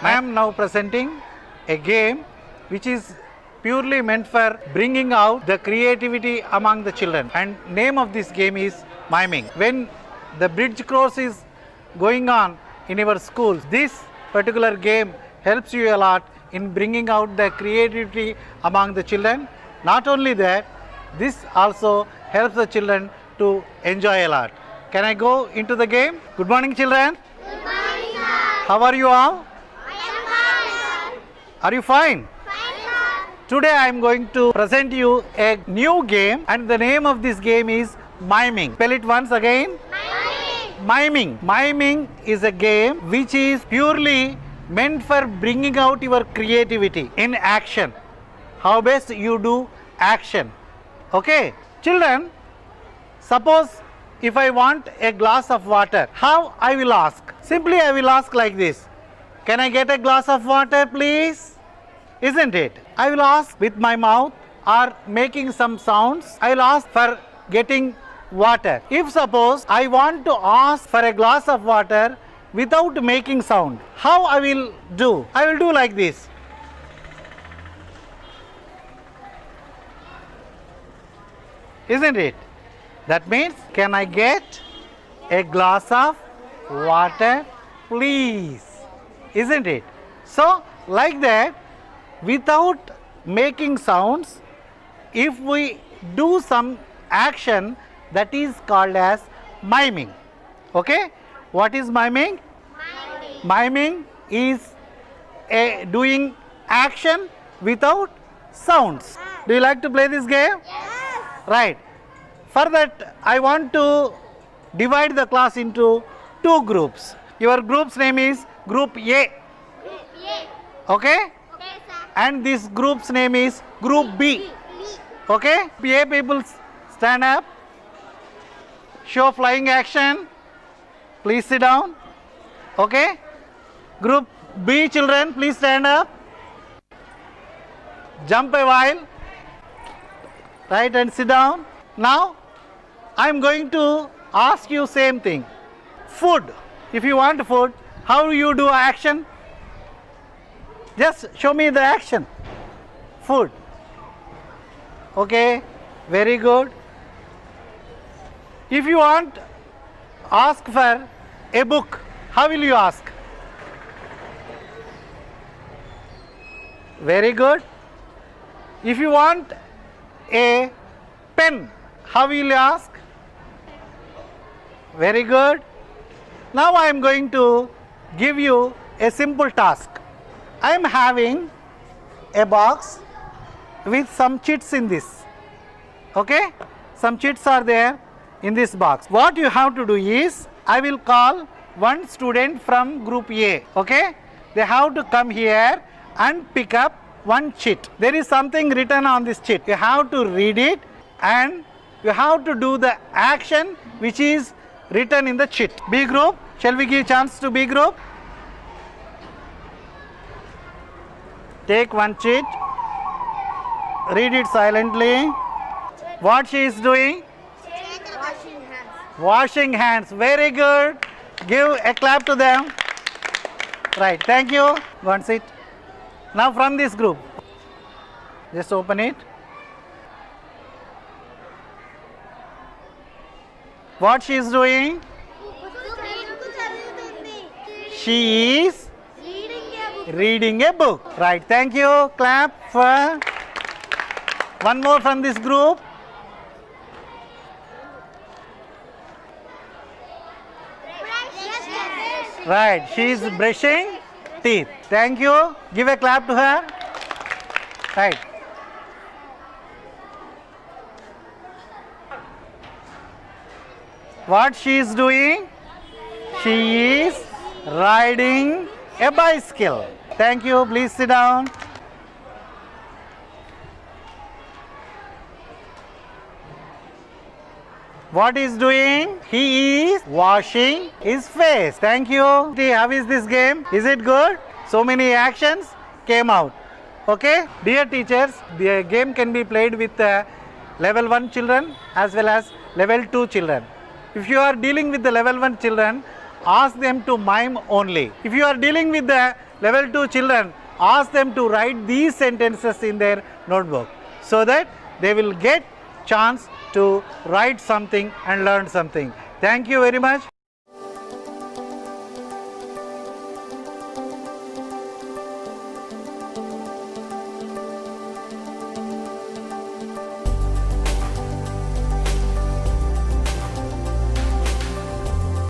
I am now presenting a game which is purely meant for bringing out the creativity among the children, and name of this game is miming. When the bridge course is going on in your schools, this particular game helps you a lot in bringing out the creativity among the children. Not only that, this also helps the children to enjoy a lot. Can I go into the game? Good morning, children. Good morning, sir. How are you all? I am fine, sir. Are you fine? Fine, sir. Today I am going to present you a new game, and the name of this game is miming. Spell it once again. Miming. Miming is a game which is purely meant for bringing out your creativity in action. How best you do action. Okay, children, suppose if I want a glass of water, how I will ask? Simply I will ask like this. Can I get a glass of water, please? Isn't it? I will ask with my mouth or making some sounds. I will ask for getting water. If suppose I want to ask for a glass of water without making sound, how I will do? I will do like this. Isn't it? That means, can I get a glass of water, please? Isn't it? So, like that, without making sounds, if we do some action, that is called as miming. Okay? What is miming? Miming is doing action without sounds. Do you like to play this game? Yes. Right. For that, I want to divide the class into two groups. Your group's name is Group A. Group A. Okay? Okay, sir. And this group's name is Group B. Okay? A people stand up. Show flying action. Please sit down. Okay? Group B children, please stand up. Jump a while. Right, and sit down. Now, I am going to ask you same thing. Food. If you want food, how do you do action? Just show me the action. Food. Okay, very good. If you want ask for a book, how will you ask? Very good. If you want a pen, how will you ask? Very good. Now I am going to give you a simple task. I am having a box with some chits in this. Okay? Some chits are there in this box. What you have to do is, I will call one student from Group A. Okay? They have to come here and pick up one chit. There is something written on this chit. You have to read it and you have to do the action which is written in the chit. B group, shall we give chance to B group? Take one chit, read it silently. What she is doing? Washing hands. Washing hands. Very good. Give a clap to them. Right, thank you. Go and sit. Now from this group, just open it. What she is doing? She is reading a book. Right, thank you. Clap for. One more from this group. Right, she is brushing teeth. Thank you. Give a clap to her. Right. What she is doing? She is riding a bicycle. Thank you. Please sit down. What is doing? He is washing his face. Thank you. How is this game? Is it good? So many actions came out. Okay? Dear teachers, the game can be played with level 1 children as well as level 2 children. If you are dealing with the level 1 children, ask them to mime only. If you are dealing with the level 2 children, ask them to write these sentences in their notebook so that they will get chance to write something and learn something. Thank you very much.